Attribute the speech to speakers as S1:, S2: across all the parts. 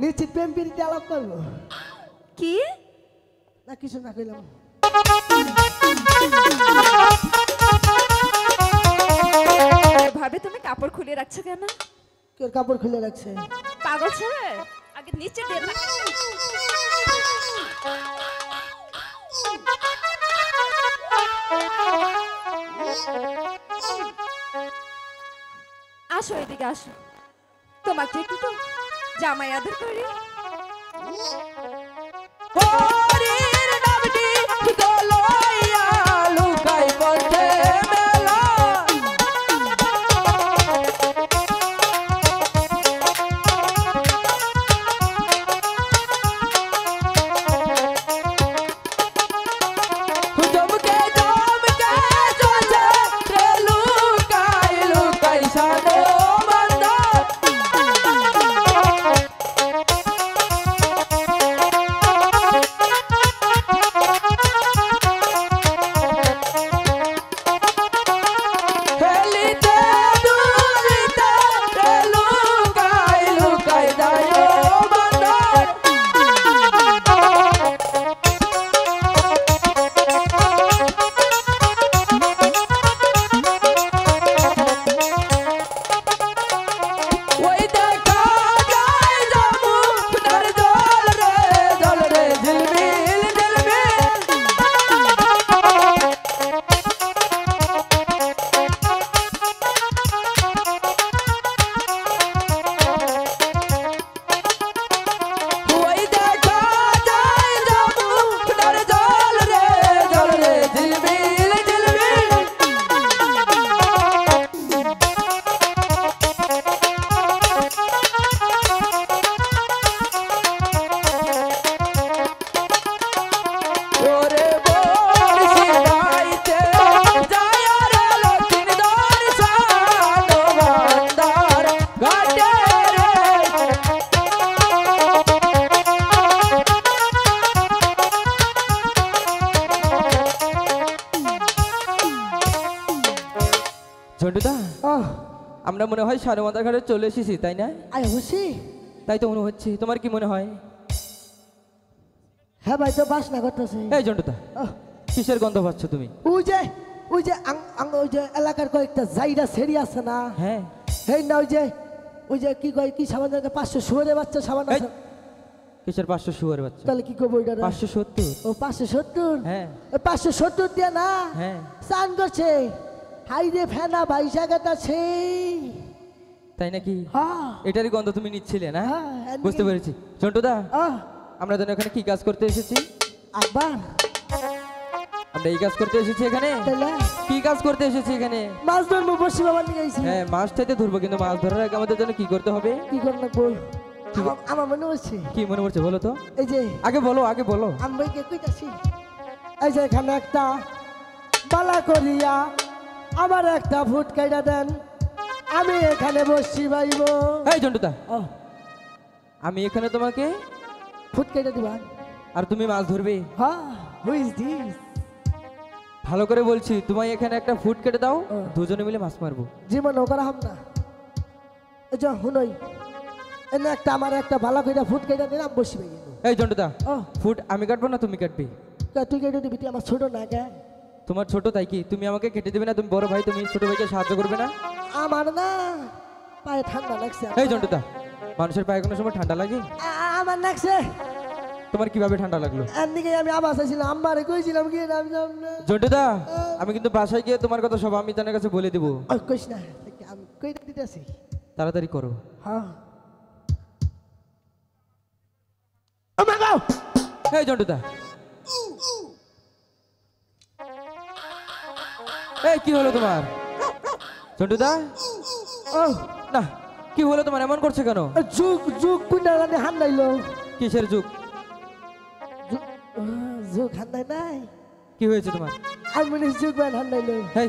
S1: নিশ্চিত প্রেম প্রীতি আলাপ করবো।
S2: কি
S1: না কিছু না কইলাম।
S2: ভাবে তুমি কাপড় খুলে রাখছো কেন?
S1: কেউ কাপড় খুলে রাখছে?
S2: পাগল ছেলে, আগে নিচে দিয়ে রাখ। আসো এদিকে আসো, তোমাকে একটু তো জামাই আদর করি।
S3: ঝন্টুদা, আমরা মনে হয় সারমাথা ঘাটে চলে এসেছি, তাই না?
S1: আয় খুশি?
S3: তাই তো মনে হচ্ছে। তোমার কি মনে হয়?
S1: হ্যাঁ ভাই, তো বাসনা করতেছে।
S3: এই ঝন্টুদা, কিসের গন্ধ পাচ্ছ তুমি?
S1: ওই যে ওই যে এলাকার কয়েকটা জায়গা সেরি আছে না?
S3: হ্যাঁ।
S1: এই না ওই যে কি কয়, কি সাবান 500 শুয়ারের বাচ্চা সাবান আছে।
S3: কিসের 500 শুয়ারের বাচ্চা?
S1: তাহলে কি করবো ওইটা?
S3: 570।
S1: ও 570?
S3: হ্যাঁ।
S1: 570 দিয়ে না?
S3: হ্যাঁ।
S1: চান করছে। হাই রে ফেনা ভাই জায়গাটাছে।
S3: তাই নাকি?
S1: হ্যাঁ।
S3: এটারই গন্ধ তুমি নিচ্ছিলে না?
S1: হ্যাঁ,
S3: বুঝতে পেরেছি। ঝন্টুদা,
S1: আহ
S3: আমরা যেন এখানে কি কাজ করতে এসেছি?
S1: আব্বা,
S3: আমরা এই কাজ করতে এসেছি এখানে।
S1: তাহলে
S3: কি কাজ করতে এসেছি এখানে?
S1: মাছ ধরবো, বসি বাবা নিয়ে গেছি।
S3: হ্যাঁ, মাছ চাইতে ধরবো, কিন্তু মাছ ধরার আগে আমাদের জন্য কি করতে হবে?
S1: কি করবো বল? আমার মনে হচ্ছে।
S3: কি মনে পড়ছে বলো তো?
S1: এই যে
S3: আগে বলো, আগে বলো।
S1: আমি ভাইকে কইতাছি, এই যে এখানে একটা বালা করিয়া আমার একটা ফুট কাইটা দেন, আমি এখানে বসছি ভাইব।
S3: এই ঝন্টুদা, আমি এখানে তোমাকে
S1: ফুট কাইটা দিবা
S3: আর তুমি মাছ ধরবে?
S1: হ্যাঁ। Who is this?
S3: ভালো করে বলছি, তোমায় এখানে একটা ফুট কেটে দাও, দুজনে মিলে মাছ মারবো।
S1: জীবন করা হাম না। এই যে হুনই এনে একটা আমার একটা বালা কইরা ফুট কাইটা দিন, আমি বসি ভাই।
S3: এই ঝন্টুদা, ফুট আমি কাটবো না তুমি কাটবে?
S1: তুই কেটে দিবি, তুই আমার ছোট না কে?
S3: তোমার ছোট তাই কি তুমি আমাকে কেটে দেবে না? তুমি বড় ভাই, তুমি ছোট ভাইকে সাহায্য করবে না?
S1: আমার না পায়ে ঠান্ডা লাগছে।
S3: এই ঝন্টুদা, মানুষের পায়ে কোনো সময় ঠান্ডা লাগে?
S1: আমার লাগছে।
S3: তোমার কিভাবে ঠান্ডা লাগলো?
S1: এদিকে আমি আবার চাইছিলাম, আমারে কইছিলাম কি নাম
S3: ঝন্টুদা, আমি কিন্তু বাসায় গিয়ে তোমার কথা সব আমি তার কাছে বলে দেবো।
S1: কইস না, আমি কই দিতেছি।
S3: তাড়াতাড়ি করো।
S1: হ্যাঁ। ও মা গো!
S3: এই ঝন্টুদা, এই কি হলো তোমার? ঝন্টুদা,
S1: ও
S3: না, কি হলো তোমার? এমন করছে কেন?
S1: যুগ যুগ কুন্ডা রানে হান নাইলো।
S3: কিসের যুগ?
S1: যুগ হান নাই নাই।
S3: কি হয়েছে তোমার?
S1: আমি মনে যুগ বান হান নাইলো।
S3: এই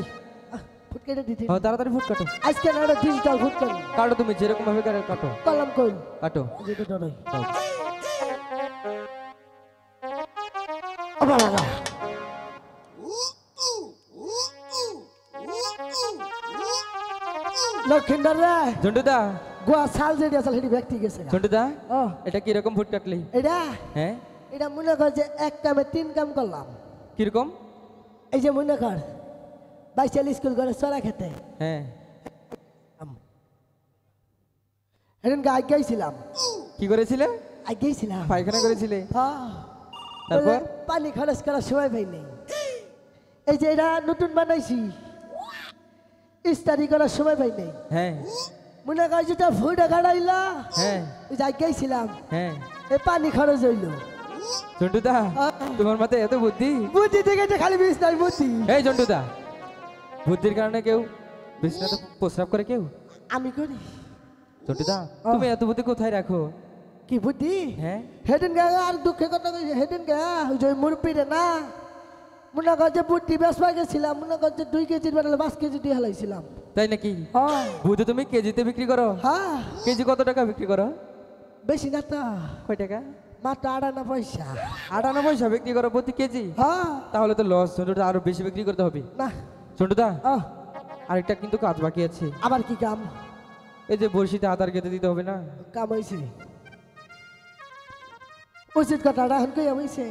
S1: ফুট কেটে দিতে।
S3: তাড়াতাড়ি ফুট কাটো।
S1: আজকে না একটা ডিজিটাল ফুট কাটো।
S3: কাটো, তুমি যেরকম ভাবে কাটো।
S1: কলম কই
S3: কাটো।
S1: যেটা ধরো।
S3: দাও।
S1: ও বাবা, লক্ষিন্দর রে,
S3: ঝন্টুদা,
S1: গোয়া সাল যেটি আসলে সেটি ব্যক্তি গেছে গা।
S3: ঝন্টুদা
S1: ও
S3: এটা কিরকম ফুড কাটলি
S1: এটা
S3: হ্যাঁ
S1: এটা মনে কর যে এক কামে 3 কাম করলাম।
S3: কিরকম
S1: এই যে মনে কর বাইচাল স্কুল করে চড়া খেতে
S3: হ্যাঁ
S1: সেদিন আজ্ঞাইছিলাম
S3: কি করেছিলে
S1: আজ্ঞাইছিলাম
S3: পায়খানা করেছিলে
S1: হ্যাঁ
S3: তারপর?
S1: পানি খরচ করার সময় পাই নেই। এই যে এটা নতুন বানাইছি ইস্তারি করার সময় পাই নেই।
S3: হ্যাঁ
S1: মনে কর যেটা ফুটে গাড়াইলা
S3: হ্যাঁ
S1: ওই যে আজ্ঞাইছিলাম
S3: হ্যাঁ
S1: এই পানি খরচ হইল।
S3: ঝন্টুদা তোমার মাথায় এত বুদ্ধি
S1: বুদ্ধি থেকে যে খালি বিষ নাই বুদ্ধি।
S3: এই ঝন্টুদা বুদ্ধির কারণে কেউ বিছনাতে প্রস্রাব করে কেউ
S1: আমি করি
S3: ঝন্টুদা তুমি এত বুদ্ধি কোথায় রাখো
S1: কি বুদ্ধি
S3: হ্যাঁ
S1: হেদিন গে আর দুঃখে কথা কইছে হেদিন গে ওই যে মুরপিরে না মনে কর যে বুদ্ধি বেসবা গেছিলাম মনে কর যে 2 কেজির বদলে 5 কেজি দিয়ে হালাইছিলাম।
S3: তাই নাকি
S1: হ্যাঁ
S3: বুদ্ধি তুমি কেজিতে বিক্রি করো
S1: হ্যাঁ
S3: কেজি কত টাকা বিক্রি করো
S1: বেশি না তো
S3: কয় টাকা
S1: মাত্র 58 পয়সা।
S3: 58 পয়সা বিক্রি করো প্রতি কেজি
S1: হ্যাঁ
S3: তাহলে তো লস ঝন্টুদা আরো বেশি বিক্রি করতে হবে
S1: না
S3: ঝন্টুদা
S1: আহ,
S3: আরেকটা কিন্তু কাজ বাকি আছে
S1: আবার কি কাম
S3: এই যে বড়শিতে আদার খেতে দিতে হবে না
S1: কাম হয়েছে উচিত কথাটা এখন কই হয়েছে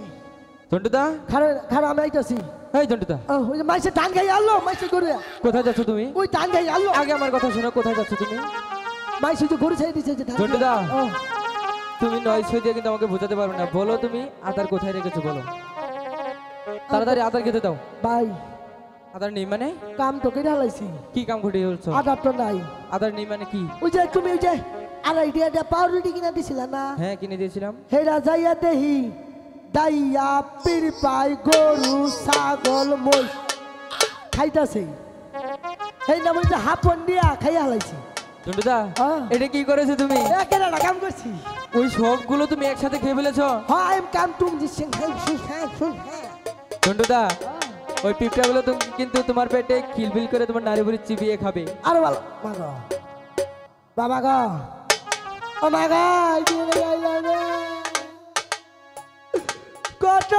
S3: ঝন্টুদা
S1: খারে খারে আমি আইতাছি।
S3: এই ঝন্টুদা
S1: ওই যে মাইসে ধান খাই আনলো মাইসে গরু
S3: কোথায় যাচ্ছ তুমি
S1: ওই ধান খাই আনলো
S3: আগে আমার কথা শোনো কোথায় যাচ্ছ তুমি
S1: মাইসে যে গরু ছেড়ে দিছে যে ধান
S3: ঝন্টুদা
S1: ও,
S3: তুমি নয় ছয় দিয়ে কিন্তু আমাকে বোঝাতে পারবে না বলো তুমি আদার কোথায় রেখেছো বলো তাড়াতাড়ি আদার খেতে দাও
S1: ভাই
S3: আদার নেই মানে
S1: কাম তো কেটে হালাইছি
S3: কি কাম ঘটিয়ে চলছো
S1: আদার তো নাই।
S3: আদার নেই মানে কি
S1: ওই যে তুমি ওই যে আড়াই দিয়া পাউরুটি কিনা দিছিলা না
S3: হ্যাঁ কিনে দিয়েছিলাম
S1: হেরা যাইয়া দেহি দাইয়া পীর পাই গরু ছাগল মই খাইতাছে সেই নাম যে হাপন দিয়া খাইয়া হালাইছি।
S3: ঝন্টুদা
S1: হ্যাঁ।
S3: এটা কি করেছো তুমি
S1: একেরা কাম করছি।
S3: ওই সবগুলো তুমি একসাথে খেয়ে ফেলেছো
S1: হ্যাঁ I am come to this হ্যাঁ
S3: ঝন্টুদা ওই পিঁপড়াগুলো কিন্তু তোমার পেটে খিলবিল করে তোমার নারী বুড়ি চিবিয়ে খাবে
S1: আরো ভালো মাগ বাবা গো ও মাগ কত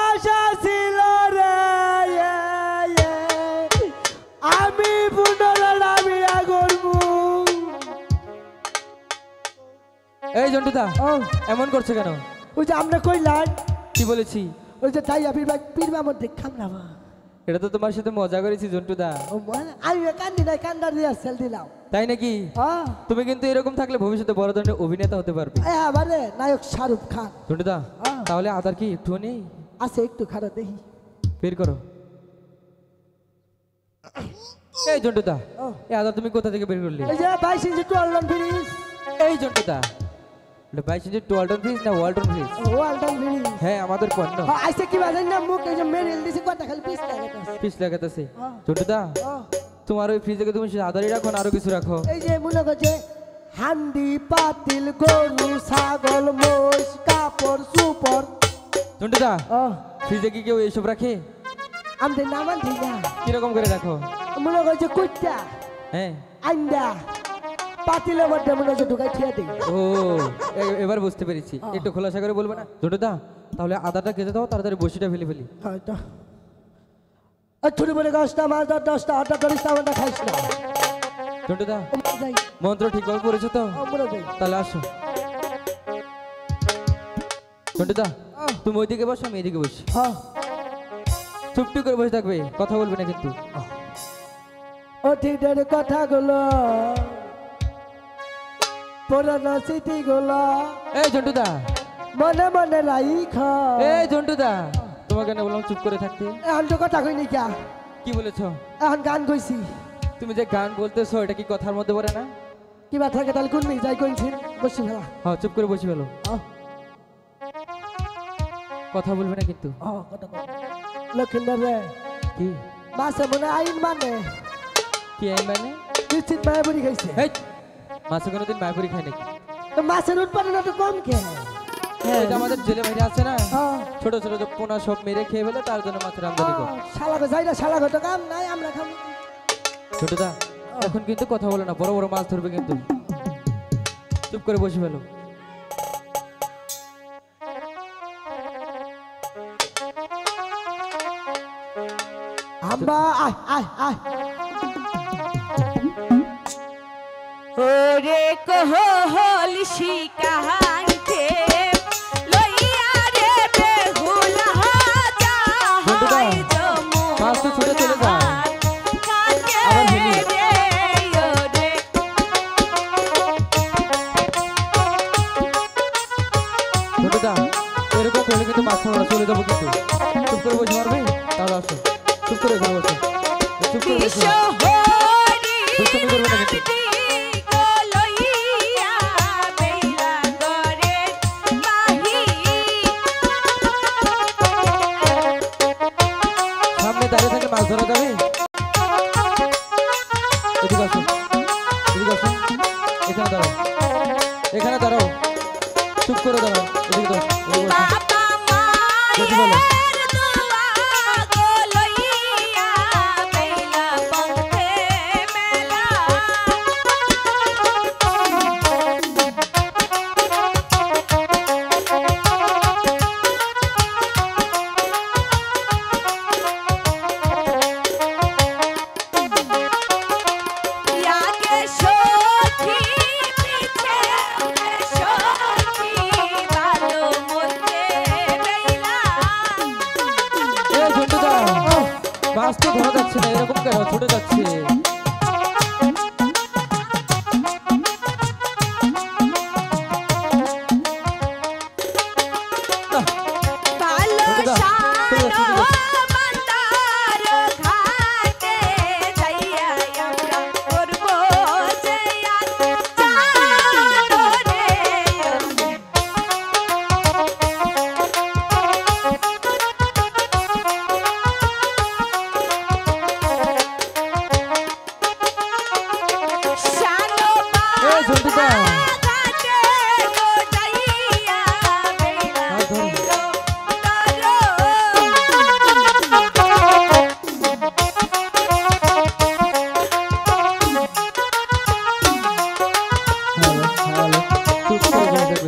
S1: আশা ছিল রে আমি পুনরাবি আগরবু।
S3: এই ঝন্টুদা
S1: ও
S3: এমন করছো কেন
S1: ওই যে আমরা কইলাম
S3: কি বলেছি
S1: ওই যে তাই পীরবা মধ্যে খামলাবা
S3: এটা তো তোমার সাথে মজা করেছি ঝন্টুদা
S1: ও মানে আমি কান্দি নাই কান্দার দিয়া সেল দিলাম।
S3: তাই নাকি
S1: হ্যাঁ
S3: তুমি কিন্তু এরকম থাকলে ভবিষ্যতে বড় ধরনের অভিনেতা হতে পারবে
S1: আবারে নায়ক শাহরুখ খান
S3: ঝন্টুদা
S1: হ্যাঁ।
S3: তাহলে আদার কি একটু নেই
S1: আছে একটু খারাপ দেখি।
S3: বের করো এই ঝন্টুদা
S1: ও
S3: এই আদার তুমি কোথা থেকে বের করলে
S1: এই যে 22 ইঞ্চি টুয়ালটন ফ্রিজ
S3: এই ঝন্টুদা 22 ইঞ্চি টোয়ালটন ফ্রিজ না ওয়ালটন ফ্রিজ
S1: ওয়ালটন ফ্রিজ
S3: হ্যাঁ আমাদের পণ্য
S1: আইসে কি বাজাই না মুখ এই যে মেরিল দিছে কথা খালি পিস লাগাতাছে।
S3: পিস লাগাতেছে
S1: হ্যাঁ।
S3: ঝন্টুদা
S1: ও
S3: তোমার ওই ফ্রিজে তুমি আদারই রাখো না আরো কিছু রাখো
S1: এই যে মনে করছে হান্ডি পাতিল গরু ছাগল মোষ কাপড় সুপর।
S3: ঝন্টুদা
S1: ও
S3: ফ্রিজে কি কেউ এইসব রাখে
S1: আমাদের নামান ঠিক না
S3: কিরকম করে রাখো
S1: মনে করছে কুইটা
S3: হ্যাঁ
S1: আন্ডা পাতিলের মধ্যে মনে হচ্ছে ঢুকাই ঠিয়া দিই।
S3: ও এবার বুঝতে পেরেছি একটু খোলাসা করে বলবে না ঝন্টুদা তাহলে আদাটা খেতে দাও তাড়াতাড়ি বসিটা ফেলে ফেলি
S1: হয়তো ছোট বলে গাছটা মাছ ধর 10টা 8টা ধরিস না আমরা খাইস না।
S3: ঝন্টুদা
S1: যাই
S3: মন্ত্র ঠিকভাবে পড়েছো তো
S1: আমরা যাই
S3: তাহলে আসো ঝন্টুদা তুমি ওইদিকে বসো আমি এদিকে বসি
S1: হ্যাঁ
S3: চুপটি করে বসে থাকবে কথা বলবে না কিন্তু
S1: অতীতের কথাগুলো পুরানো স্মৃতিগুলো
S3: এই ঝন্টুদা
S1: মনে মনে রাইখ।
S3: এই ঝন্টুদা তোমাকে না বললাম চুপ করে থাকতে
S1: এখন তো কথা কইনি কিয়া
S3: কি বলেছো
S1: এখন গান কইছি
S3: তুমি যে গান বলতেছো এটা কি কথার মধ্যে পড়ে না
S1: কিবা থাকে তাহলে কোন যাই কইছি বসি ফেলা।
S3: হ্যাঁ চুপ করে বসে ফেলো
S1: আহ,
S3: কথা বলবে না কিন্তু
S1: কথা কই লক্ষিন্দর রে
S3: কি
S1: মাসে মনে আইন মানে
S3: কি আইন মানে
S1: নিশ্চিত মায়া বুড়ি খাইছে।
S3: এই মাছে কোনোদিন মায়াপুরি খায় নাকি
S1: তো মাছের উৎপাদন একটু কম কে
S3: এটা আমাদের জেলে বাইরে আছে না
S1: হ্যাঁ
S3: ছোট ছোট যে পোনা সব মেরে খেয়ে ফেলে তার জন্য মাছের আমদানি করে
S1: শালাকে যাই না শালাকে তো কাম নাই আমরা খাম।
S3: ছোটদা এখন কিন্তু কথা বলো না বড় বড় মাছ ধরবে কিন্তু চুপ করে বসে ফেলো
S1: আম্বা আয় আয় আয়
S2: ওরে কোহল শিকাহাইতে লইয়া রে বেহুলা যাহাই
S3: মাছ তো ছুটে চলে যায় আবার হেলি ছোটদা এরকম করলে কিন্তু মাছ আমরা চলে যাবো কিন্তু চুপ করে বসে পারবে তাহলে আসো চুপ করে ঘরে বসো চুপ করে বসো দুষ্টুমি করবে না কিন্তু সামনে দাঁড়িয়ে থেকে মাছ ধরা যাবে এদিকে আসো এদিকে আসো এখানে দাঁড়াও এখানে দাঁড়াও চুপ করে দাঁড়াও এদিকে দাও এদিকে আসো কিছু বলো মাছ তো ধরা যাচ্ছে না এরকম কেন ছুটে যাচ্ছে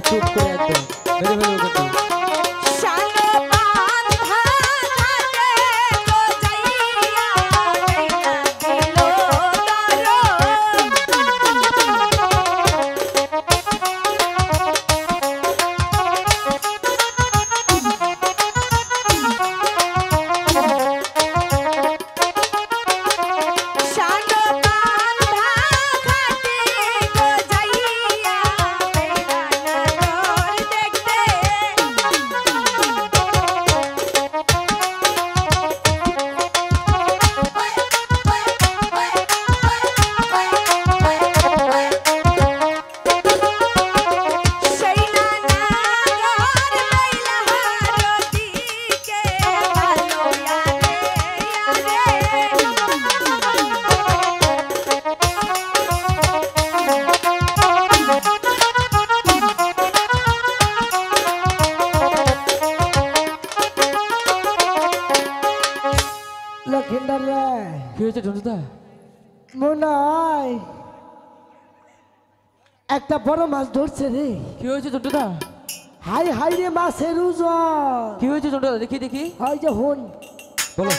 S3: চুপ করে একদম মেরে ফেলবো কিন্তু কি হয়েছে ঝন্টুদা
S1: মনে হয় একটা বড় মাছ ধরছে রে
S3: কি হয়েছে ঝন্টুদা
S1: হাই হাই রে মাছের ওজন
S3: কি হয়েছে ঝন্টুদা দেখি দেখি
S1: হয় যে হন
S3: বলো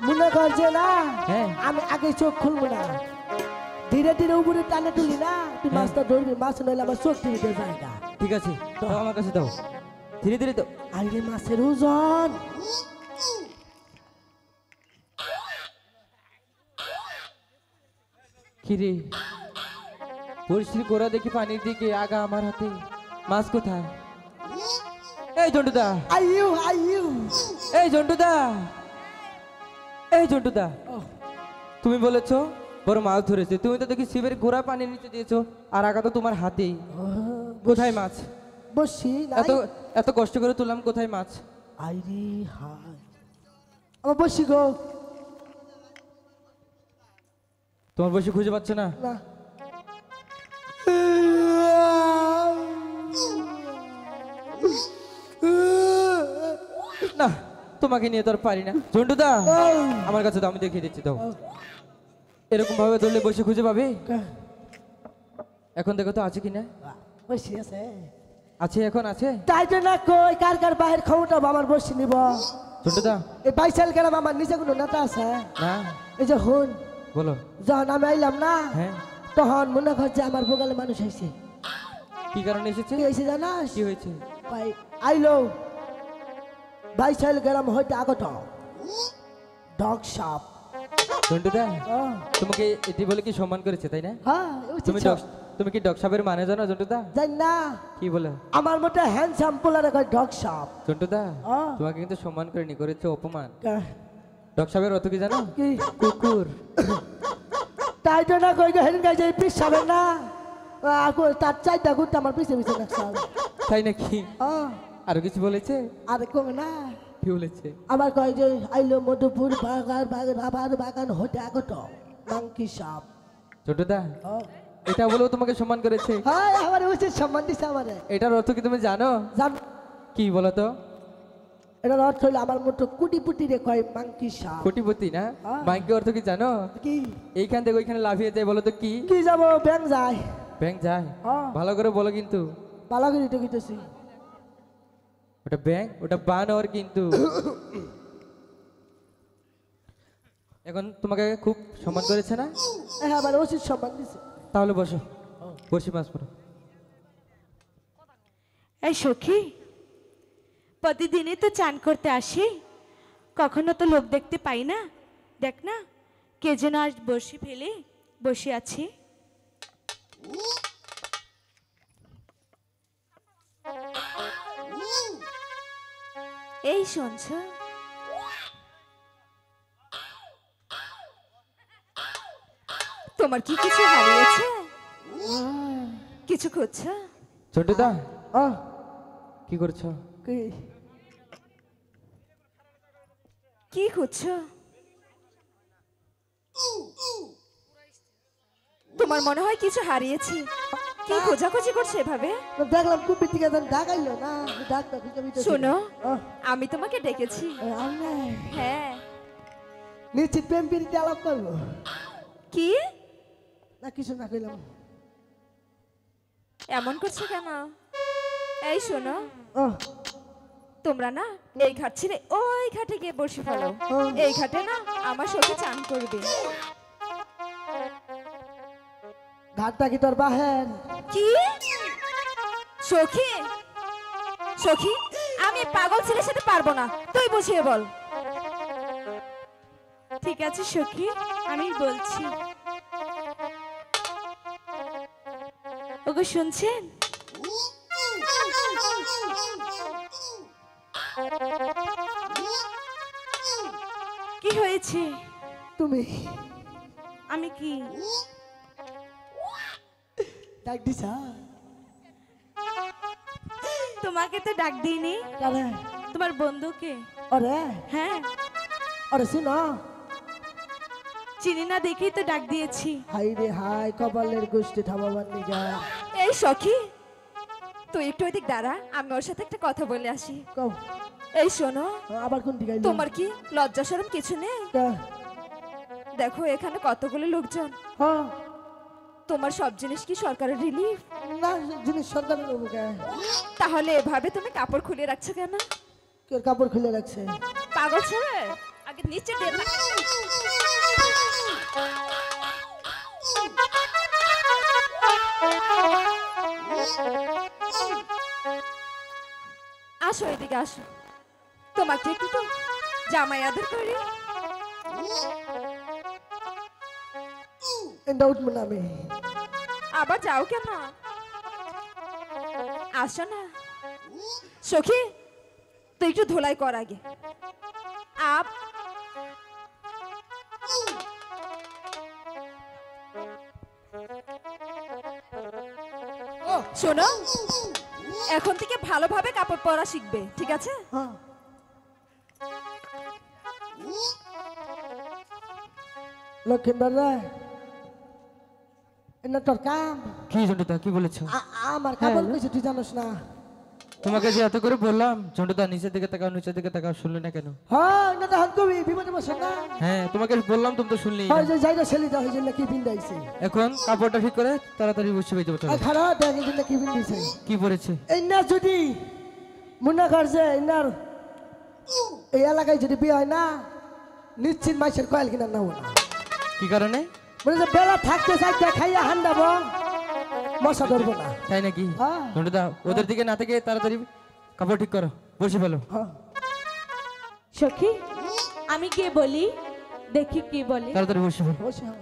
S1: মনে করছে না
S3: হ্যাঁ
S1: আমি আগে চোখ খুলবো না ধীরে ধীরে উপরে টানে তুলি না তুই মাছটা ধরবি মাছ নইলে আমার চোখ টিভিতে যায় না
S3: ঠিক আছে দাও আমার কাছে দাও ধীরে ধীরে দাও
S1: হাই রে মাছের ওজন
S3: কিরে পরিস্থিতি করা দেখি পানির দিকে আগা আমার হাতে মাছ কোথায় এই ঝন্টুদা
S1: আইউ আইউ
S3: এই ঝন্টুদা এই ঝন্টুদা তুমি বলেছো বড় মাছ ধরেছে তুমি তো দেখি শিবের ঘোড়া পানির নিচে দিয়েছো আর আগা তো তোমার হাতেই কোথায় মাছ
S1: বসি
S3: এত এত কষ্ট করে তুললাম কোথায় মাছ
S1: আইরে হাই আমার বসি গো
S3: তোমার বসে খুঁজে পাচ্ছ না
S1: না
S3: না তোমাকে নিয়ে তো আর পারি না ঝন্টুদা আমার কাছে তো আমি দেখিয়ে দিচ্ছি দাও এরকম ভাবে ধরলে বসে খুঁজে পাবে এখন দেখো তো আছে কিনা
S1: বসি আছে
S3: আছে এখন আছে
S1: তাই তো না কই কার কার বাহির ক্ষমতা আমার বসি নিব
S3: ঝন্টুদা
S1: এই বাইসাল গেলাম আমার নিচে কোনো নেতা আছে
S3: না
S1: এই যে হুন
S3: বলো
S1: যখন আমি আইলাম না
S3: হ্যাঁ
S1: তখন মনে কর যে আমার বগালে মানুষ হয়েছে।
S3: কি কারণে এসেছে?
S1: কি হয়েছে জানাস?
S3: কি হয়েছে?
S1: ভাই আইলো 22 গ্রাম হইতে আগত ডগ সাপ।
S3: ঝন্টুদা
S1: হ্যাঁ
S3: তোমাকে এটি বলে কি সম্মান করেছে তাই না?
S1: উচিত
S3: তুমি
S1: সাপ।
S3: তুমি কি ডগ সাপের মানে জানো ঝন্টুদা?
S1: জান না
S3: কি বলে?
S1: আমার মতে হ্যান্ডসাম পোলারে কয় ডগ সাপ।
S3: ঝন্টুদা
S1: হ্যাঁ।
S3: তোমাকে কিন্তু সম্মান করেনি, করেছে অপমান।
S1: কা-
S3: ডগ সাপের অর্থ কি জানো?
S1: কি
S3: কুকুর।
S1: তাই তো না কই হেন গাই যাই পিস সাবে না তার চাইটা ঘুরতে আমার পিছে পিছে নাকসাল।
S3: তাই নাকি? আরো কিছু বলেছে?
S1: আরে কমে না
S3: কি বলেছে?
S1: আবার কয় যে আইলো মধুপুর বাগান বাগান হতে আগত মাংকি সাপ।
S3: ঝন্টুদা এটা বলেও তোমাকে সম্মান করেছে?
S1: হ্যাঁ আমার উচিত সম্মান দিছে আমারে।
S3: এটার অর্থ কি তুমি জানো?
S1: জান
S3: কি বলো তো?
S1: এটার অর্থ হইলো আমার মতো কুটিপুটি রে কয় মাংকি সাপ।
S3: কোটিপতি না?
S1: হ্যাঁ।
S3: মাইকে অর্থ কি জানো?
S1: কি
S3: এইখান থেকে ওইখানে লাফিয়ে যায়, বলো তো কি?
S1: কি যাবো ব্যাং যায়।
S3: ব্যাংক যায়?
S1: হ্যাঁ।
S3: ভালো করে বলো কিন্তু।
S1: ভালো করে তো কইতেছি।
S3: ওটা ব্যাংক, ওটা বানর কিন্তু। এখন তোমাকে খুব সম্মান করেছে না?
S1: হ্যাঁ আমার উচিত সম্মান দিছে।
S3: তাহলে বসো, বসি মাছ পড়ো।
S2: এই সখী, প্রতিদিনই তো চান করতে আসি, কখনো তো লোক দেখতে পাই না। দেখ না কে যেন আজ বসে ফেলে বসে আছি। এই শুনছ? তোমার কি কিছু হারিয়েছে? কিছু খুঁজছো?
S3: ঝন্টুদা
S1: আহ
S3: কি করছো?
S1: কি
S2: কি খুঁজছো? তোমার মনে হয় কিছু হারিয়েছি? কি খোঁজাখুঁজি করছে এভাবে?
S1: দেখলাম কুপির থেকে ডাক আইলো না ডাকটা খুঁজে মিটে।
S2: শোনো, আমি তোমাকে ডেকেছি। হ্যাঁ।
S1: নিশ্চিত প্রেম প্রীতি আলাপ করবো
S2: কি?
S1: না কিছু না কইলাম।
S2: এমন করছো কেন? এই শোনো,
S1: আহ,
S2: তোমরা না এই ঘাট ছেড়ে ওই ঘাটে গিয়ে বসে ফেলো। এই ঘাটে না আমার সখী চান করবে।
S1: ঘাটটা কি তোর বাহের?
S2: কি? সখী, সখী, আমি পাগল ছেলের সাথে পারবো না, তুই বুঝিয়ে বল। ঠিক আছে সখী, আমি বলছি। ওগো শুনছেন? কি হয়েছে?
S1: তুমি
S2: আমি কি
S1: ডাক দিছা?
S2: তোমাকে তো ডাক দিইনি,
S1: কারে?
S2: তোমার বন্ধুকে।
S1: ওরে
S2: হ্যাঁ,
S1: ওরে শুনো,
S2: চিনি না দেখেই তো ডাক দিয়েছি।
S1: হাই রে হাই কপালের গোষ্ঠী থামাবার নিগা।
S2: এই সখী, তুই একটু ওইদিক দাঁড়া, আমি ওর সাথে একটা কথা বলে আসি।
S1: কও
S2: এই শোনো,
S1: আবার কোন দিকে আইলো?
S2: তোমার কি লজ্জা শরম কিছু নেই?
S1: কা?
S2: দেখো এখানে কতগুলো লোকজন,
S1: হ্যাঁ
S2: তোমার সব জিনিস কি সরকারের রিলিফ?
S1: না জিনিস সরকারের লোক
S2: তাহলে এভাবে তুমি কাপড় খুলে রাখছো কেন?
S1: কেউ কাপড় খুলে রাখছে?
S2: পাগল ছেলে, আগে নিচে দিয়ে রাখ। আসো এদিকে আসো, তোমাকে একটু তো জামাই আদর করি।
S1: এটা উঠবো না আমি।
S2: আবার যাও কেন? আসো না সখী, তুই একটু ধোলাই কর আগে। আপ শোনো, এখন থেকে ভালোভাবে কাপড় পরা শিখবে, ঠিক আছে?
S1: হ্যাঁ লক্ষিন্দর রে, এটা তোর কাম?
S3: কি ঝন্টুদা কি বলেছো?
S1: আমার কাপড় কইছে তুই জানোস না?
S3: তোমাকে যে এত করে বললাম ঝন্টুদা নিচের দিকে তাকাও, নিচের দিকে তাকাও, শুনলে না কেন?
S1: হ্যাঁ না তখন কবি বিপদে বসে না।
S3: হ্যাঁ তোমাকে বললাম, তুমি তো শুনলেই না।
S1: হয় যে যাইরা ছেলেটা হয়েছে না কি পিন্দাইছে?
S3: এখন কাপড়টা ঠিক করে তাড়াতাড়ি বসে বেজে
S1: আর
S3: ওঠো।
S1: খারাপ দেখে যে কি পিন্দিছে?
S3: কি পড়েছে?
S1: এই না যদি মুন্না করছে ইনার এই এলাকায় যদি বিয়ে হয় না, নিশ্চিত মাইসের কয়েল কিনা নাও না।
S3: কি কারণে?
S1: বলে যে বেলা থাকতে চাইতে খাইয়া হান্ডাব মশা ধরবো না।
S3: তাই নাকি?
S1: হ্যাঁ।
S3: ঝন্টুদা ওদের দিকে না থেকে তাড়াতাড়ি কাপড় ঠিক করো, বসে ফেলো।
S1: হ্যাঁ।
S2: সখী আমি কে বলি, দেখি কি বলে।
S3: তাড়াতাড়ি বসে ফেলো।
S1: বসে হও।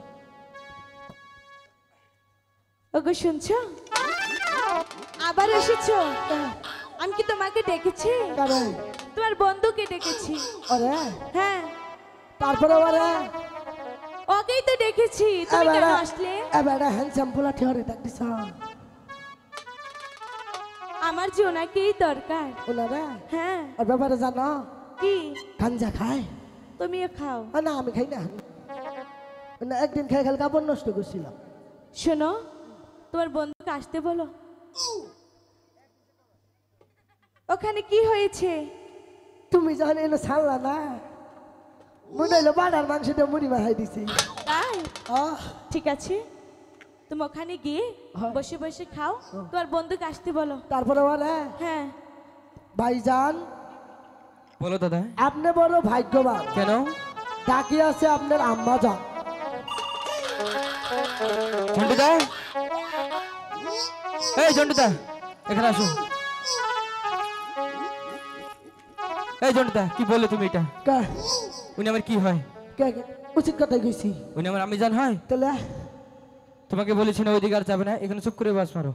S2: ওগো শুনছো, আবার এসেছো? আমি কি তোমাকে ডেকেছি?
S1: কারে?
S2: তোমার বন্ধুকে ডেকেছি।
S1: ওরে
S2: হ্যাঁ
S1: তারপরে ওরে
S2: ওকেই তো ডেকেছি, তুমি কেন আসলে?
S1: এবারে হ্যান্ডসাম পোলা ঠিহরে ডাক দিছ।
S2: আমার যে ওনাকেই দরকার।
S1: ওনারে?
S2: হ্যাঁ।
S1: ওর ব্যাপারে জানো?
S2: কি?
S1: গাঞ্জা খায়।
S2: তুমিও খাও?
S1: না আমি খাই না। না একদিন খাই খালি কাপড় নষ্ট করছিলাম।
S2: শোনো, তোমার বন্ধুকে আসতে বলো। ওখানে কি হয়েছে?
S1: তুমি যখন এলো ছাড়লা না, মনে হইলো বাড়ার মাংসটা মুড়ি মাখাই দিছি।
S2: তাই? ঠিক আছে, তুমি ওখানে গিয়ে বসে বসে খাও, তোমার বন্ধুকে আসতে বলো।
S1: তারপরে ওরে
S2: হ্যাঁ।
S1: ভাইজান
S3: বলো দাদা।
S1: আপনি বড় ভাগ্যবান।
S3: কেন?
S1: ডাকি আছে আপনার আম্মা যান।
S3: ঝন্টুদা, এই ঝন্টুদা এখানে আসো। এই ঝন্টুদা কি বললে তুমি এটা? উনি আমার কি হয়?
S1: উচিত কথাই কইছি।
S3: উনি আমার আমি জান হয়?
S1: তাহলে
S3: তোমাকে বলেছি না ওইদিকে আর যাবে না, এখানে চুপ করে বাস মারো।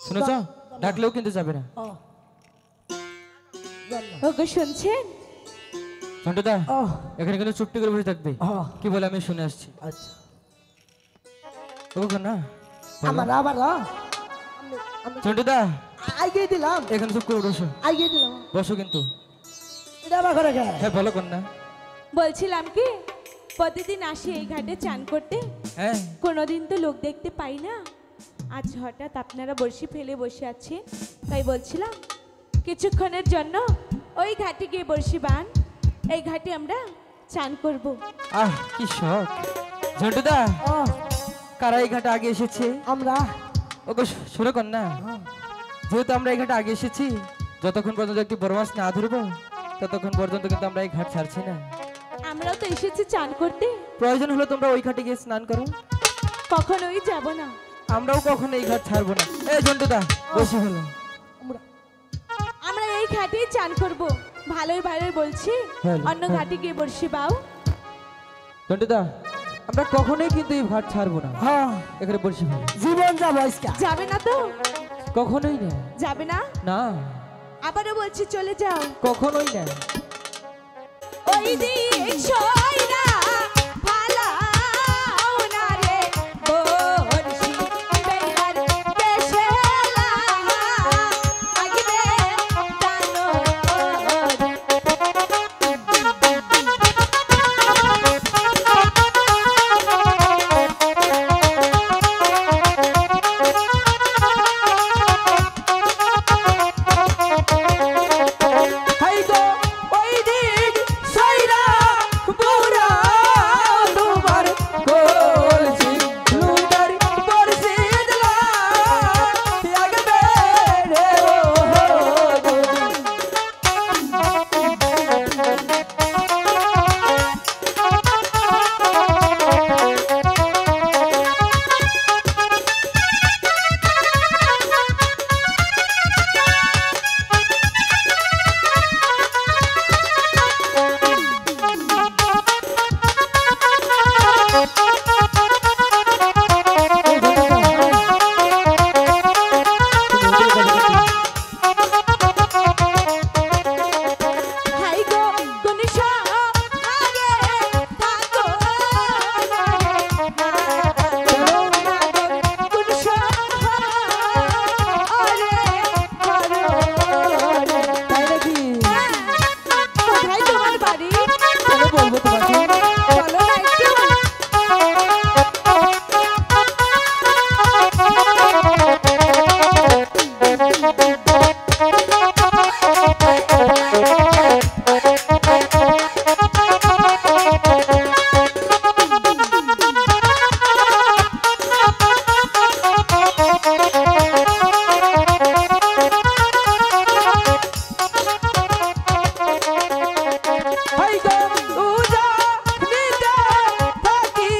S3: শুনেছ? ডাকলেও কিন্তু যাবে না।
S2: ওগো শুনছেন?
S3: ঝন্টুদা এখানে কিন্তু চুপটি করে বসে থাকবে। কি বলে আমি শুনে আসছি।
S1: আচ্ছা
S3: ওগো না
S1: আমার আবার
S3: ঝন্টুদা
S1: আইগিয়ে দিলাম।
S3: এখানে চুপ করে বসো।
S1: আইগিয়ে দিলাম।
S3: বসো কিন্তু।
S1: এটা আবার করে গে।
S3: হ্যাঁ বলো কন্যা।
S2: বলছিলাম কি, প্রতিদিন আসি এই ঘাটে চান করতে,
S3: হ্যাঁ
S2: কোনোদিন তো লোক দেখতে পাই না। আজ হঠাৎ আপনারা বড়শি ফেলে বসে আছেন, তাই বলছিলাম কিছুক্ষণের জন্য ওই ঘাটে গিয়ে বড়শি বান, এই ঘাটে আমরা চান করব।
S3: আহ কি শখ। ঝন্টুদা কারা এই ঘাটে আগে এসেছে?
S1: আমরা।
S3: ওগো শুনে কন্যা, যেহেতু আমরা এই ঘাটে আগে এসেছি, যতক্ষণ পর্যন্ত একটি বড় মাছ না ধরবো ততক্ষণ পর্যন্ত কিন্তু আমরা এই ঘাট ছাড়ছি না।
S2: আমরাও তো এসেছি চান করতে।
S3: প্রয়োজন হলে তোমরা ওই ঘাটে গিয়ে স্নান করো,
S2: কখনোই যাব না।
S3: আমরাও কখনো এই ঘাট ছাড়বো না। এই ঝন্টুদা বসে হলো।
S2: আমরা এই ঘাটেই চান করব। ভালোই ভালোই বলছি, অন্য ঘাটে গিয়ে বড়শি বাও।
S3: ঝন্টুদা আমরা কখনোই কিন্তু এই ঘাট ছাড়বো না।
S1: হ্যাঁ
S3: এখানে বসে ফেলো।
S1: জীবন যাবো আজকে।
S2: যাবে না তো?
S3: কখনোই না।
S2: যাবে না?
S3: না
S2: আবারও বলছি চলে যাও।
S3: কখনোই না।
S2: ওই দিক সইরা ভালাও না রে বর্ষি বেলার দেশেলা আগিবে জানো।
S3: হাই গো ওই দিক সাইরা বুড়া তোমার বলছি লুটার বর্ষি দিলা লাগবে রে
S2: হাই গো কোন আগে থাকো না রে কোন আরে
S3: তাই নাকি?
S2: কোথায় তোমার বাড়ি?
S3: কেন বলবো তোমাকে?
S2: বলো না একটু।
S3: হাই গো উজা নিতে থাকি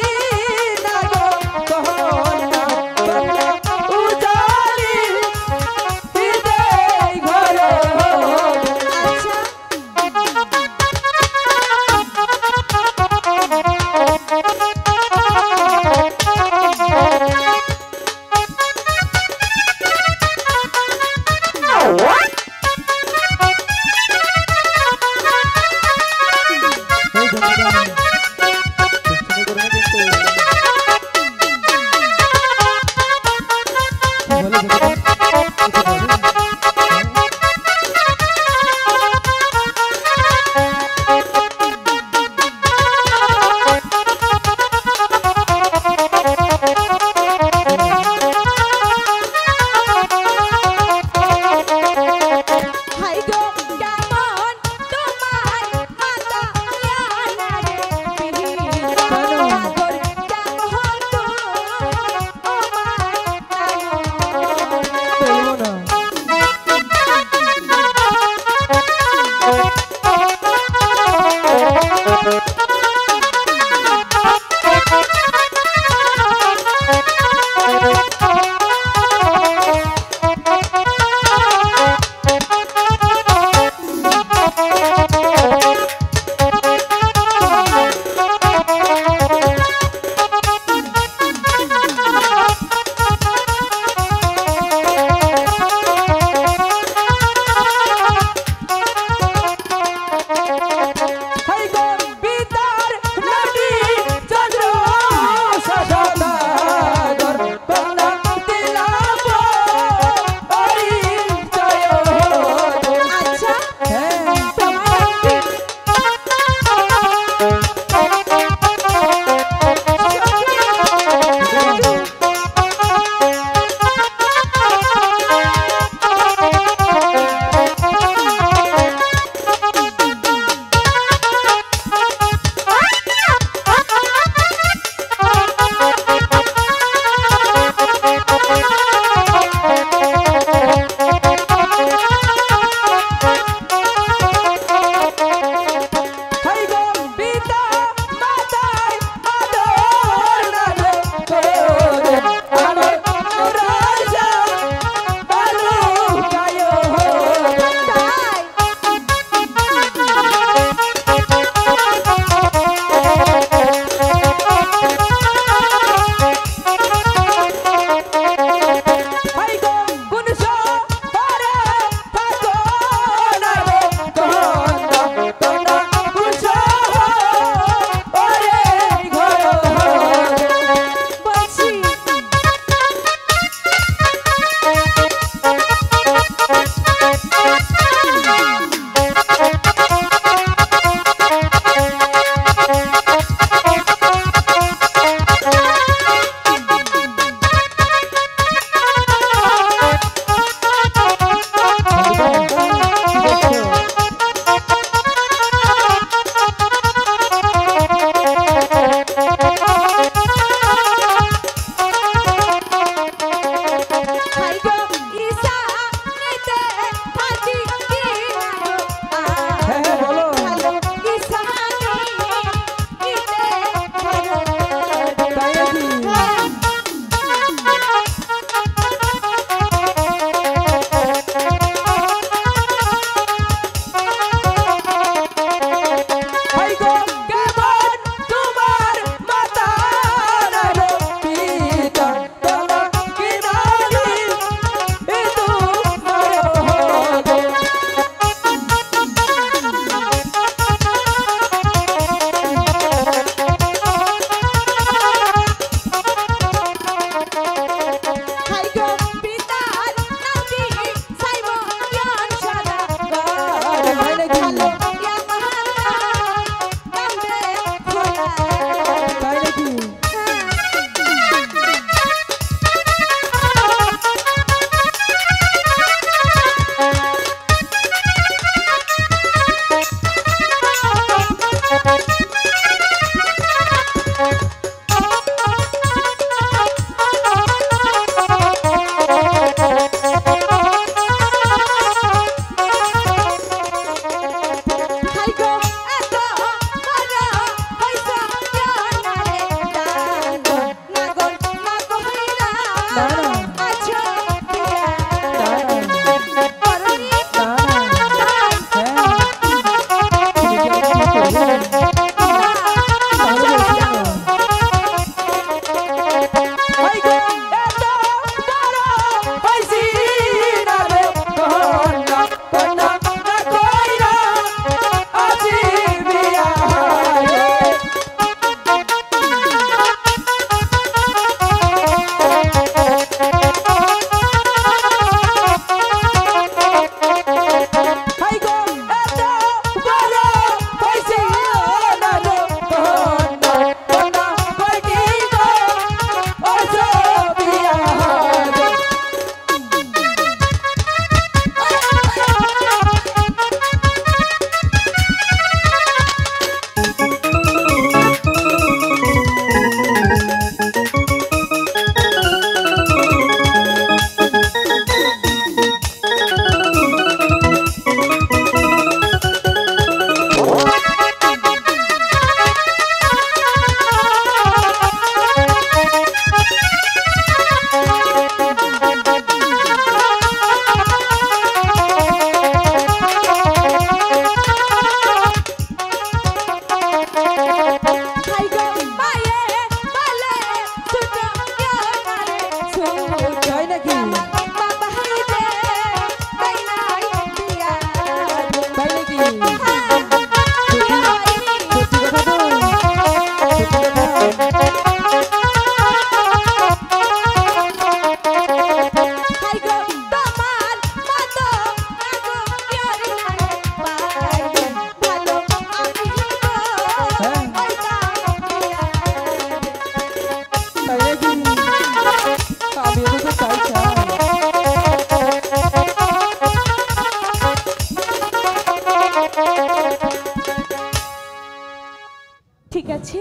S2: বলছি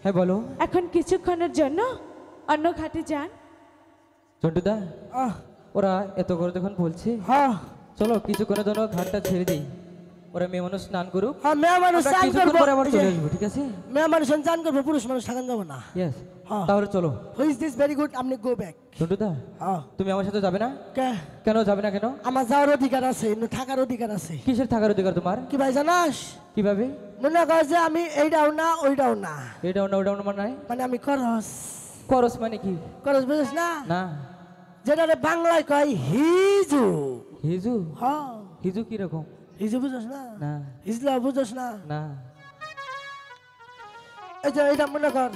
S3: হ্যাঁ বলো
S2: এখন কিছুক্ষণের জন্য অন্য ঘাটে যান।
S3: চন্টুদা
S1: আহ,
S3: ওরা এত করে যখন বলছে
S1: হ্যাঁ
S3: চলো কিছুক্ষণের জন্য ঘাটটা ছেড়ে দিই, ওরা মেয়ে মানুষ স্নান করুক,
S1: হ্যাঁ মেয়ে মানুষ
S3: আমরা
S1: চান
S3: কিছুক্ষণ
S1: করবো
S3: পরে আবার
S1: এই যে,
S3: চলে আসবো, ঠিক আছে?
S1: মেয়ে মানুষ চান করবো, পুরুষ মানুষ থাকেন যাবো না।
S3: ইয়েস,
S1: হ্যাঁ।
S3: তাহলে চলো।
S1: হুই ইজ দিস ভেরি গুড, আপনি গো ব্যাক।
S3: চন্টুদা
S1: হ্যাঁ
S3: তুমি আমার সাথে যাবে না?
S1: কে
S3: কেন যাবে না কেন?
S1: আমার যাওয়ার অধিকার আছে, এমনি থাকার অধিকার আছে।
S3: কিসের থাকার অধিকার তোমার?
S1: কি ভাই জানাস,
S3: কিভাবে?
S1: মনে কর যে আমি এইটাও না ওইটাও না,
S3: এটাও না ওটাও না মানে নাই?
S1: মানে আমি করস
S3: করস মানে কি?
S1: করস বুঝিস না,
S3: না।
S1: যেটা বাংলায় কয় হিজু।
S3: হিজু?
S1: হ্যাঁ
S3: হিজু কি রকম?
S1: হিজু বুঝস না,
S3: না
S1: হিজলা বুঝস না।
S3: না।
S1: এই যে এটা মনে কর